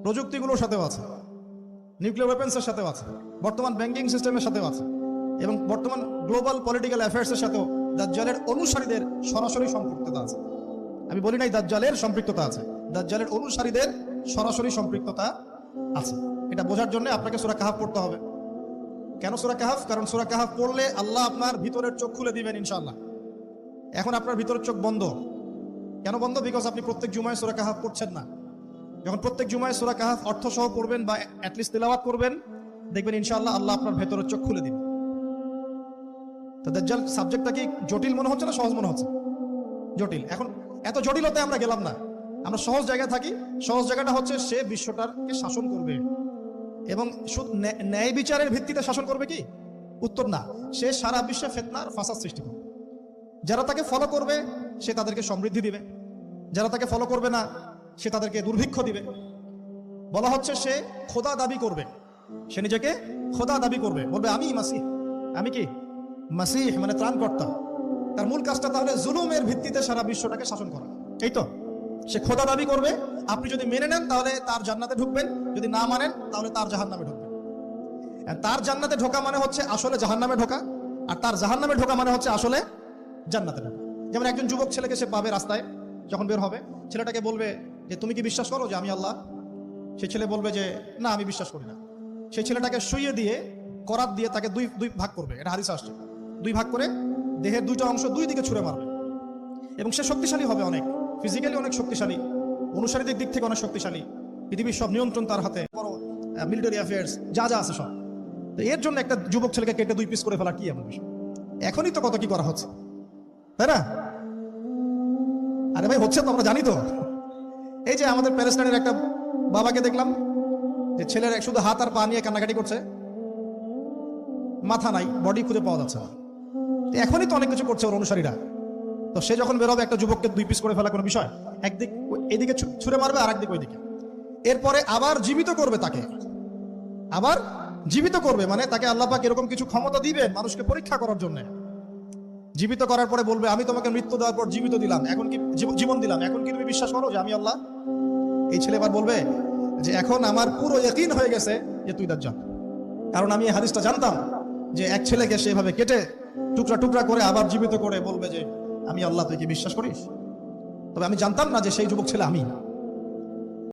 প্রযুক্তিগুলোর সাথেও আছে, নিউক্লিয়ার ওয়েপন্সের সাথেও আছে, বর্তমান ব্যাংকিং সিস্টেমের সাথেও আছে, এবং বর্তমান গ্লোবাল পলিটিক্যাল অ্যাফেয়ার্সের সাথেও দাজ্জালের অনুসারীদের সরাসরি সম্পৃক্ততা আছে। আমি বলি নাই দাজ্জালের সম্পৃক্ততা আছে, দাজ্জালের অনুসারীদের সরাসরি সম্পৃক্ততা আছে। এটা বোঝার জন্য আপনাকে সূরা কাহাফ পড়তে হবে। কেন সূরা কাহাফ? কারণ সূরা কাহাফ পড়লে আল্লাহ আপনার ভিতরের চোখ খুলে দিবেন ইনশাআল্লাহ। এখন আপনার ভিতরের চোখ বন্ধ। কেন বন্ধ? বিকজ আপনি প্রত্যেক জুমায় সূরা কাহাফ পড়ছেন না। যখন প্রত্যেক জুমায় সূরা কাহাফ অর্থ সহ পড়বেন বা অ্যাটলিস্ট তেলাওয়াত করবেন, দেখবেন ইনশাআল্লাহ আল্লাহ আপনার ভেতরের চোখ খুলে দিবেন। তো দাজ্জাল সাবজেক্টটা কি জটিল মনে হচ্ছে না সহজ মনে হচ্ছে? জটিল। এখন এত জটিলতায় আমরা গেলাম না, আমরা সহজ জায়গায় থাকি। সহজ জায়গাটা হচ্ছে সে বিশ্বটাকে শাসন করবে, এবং ন্যায় বিচারের ভিত্তিতে শাসন করবে কি? উত্তর না, সে সারা বিশ্বে ফিতনার ফাসাদ সৃষ্টি করবে। যারা তাকে ফলো করবে সে তাদেরকে সমৃদ্ধি দিবে, যারা তাকে ফলো করবে না সে তাদেরকে দুর্ভিক্ষ দিবে। বলা হচ্ছে সে খোদা দাবি করবে, সে নিজেকে খোদা দাবি করবে, বলবে আমি মাসিহ, আমি কি মাসিহ মানে ত্রাণকর্তা। তার মূল কাজটা তাহলে জুলুমের ভিত্তিতে সারা বিশ্বটাকে শাসন করা, এই তো। সে খোদা দাবি করবে, আপনি যদি মেনে নেন তাহলে তার জান্নাতে ঢুকবেন, যদি না মানেন তাহলে তার জাহান্নামে ঢুকবেন। তার জান্নাতে ঢোকা মানে হচ্ছে আসলে জাহান্নামে ঢোকা, আর তার জাহান্নামে ঢোকা মানে হচ্ছে আসলে জান্নাতে ঢোকা। যেমন একজন যুবক ছেলেকে সে পাবে রাস্তায়, যখন বের হবে ছেলেটাকে বলবে যে তুমি কি বিশ্বাস করো যে আমি আল্লাহ? সেই ছেলে বলবে যে না, আমি বিশ্বাস করি না। সেই ছেলেটাকে শুইয়ে দিয়ে করাত দিয়ে তাকে দুই ভাগ করবে, এটা হাদিসে আসছে। দুই ভাগ করে দেহের দুইটা অংশ দুই দিকে ছুঁড়ে মারবে, এবং সে শক্তিশালী হবে, অনেক ফিজিক্যালি অনেক শক্তিশালী, অনুসারীদের দিক থেকে অনেক শক্তিশালী, পৃথিবীর সব নিয়ন্ত্রণ তার হাতে, বড় মিলিটারি অ্যাফেয়ার্স যা যা আছে সব। তো এর জন্য একটা যুবক ছেলেকে কেটে দুই পিস করে ফেলা কি এমন বিষয়? এখনই তো কত কি করা হচ্ছে, তাই না? আরে ভাই হচ্ছে তো, আমরা জানি তো। এই যে আমাদের প্যালেস্টাইনের একটা বাবাকে দেখলাম যে ছেলের শুধু হাত আর পা নিয়ে কান্নাকাটি করছে, মাথা নাই, বডি খুঁজে পাওয়া যাচ্ছে না। এখনই তো অনেক কিছু করছে ওর অনুসারীরা। তো সে যখন বেরোবে একটা যুবককে দুই পিস করে ফেলা কোনো বিষয়? একদিক এদিকে ছুঁড়ে মারবে আর একদিক ওইদিকে, এরপরে আবার জীবিত করবে তাকে, আবার জীবিত করবে। মানে তাকে আল্লাহ পাক এরকম কিছু ক্ষমতা দিবেন মানুষকে পরীক্ষা করার জন্য। জীবিত করার পরে বলবে আমি তোমাকে মৃত্যু দেওয়ার পর জীবিত দিলাম, এখন কি জীবন দিলাম, এখন কি তুমি বিশ্বাস করো যে আমি আল্লাহ? এই ছেলে এবার বলবে যে এখন আমার পুরো ইয়াকিন হয়ে গেছে যে তুই দাজ্জাল, কারণ আমি এই হাদিসটা জানতাম যে এক ছেলেকে সেভাবে কেটে টুকরা টুকরা করে আবার জীবিত করে বলবে যে আমি আল্লাহ, তুই কি বিশ্বাস করিস? তবে আমি জানতাম না যে সেই যুবক ছেলে আমি।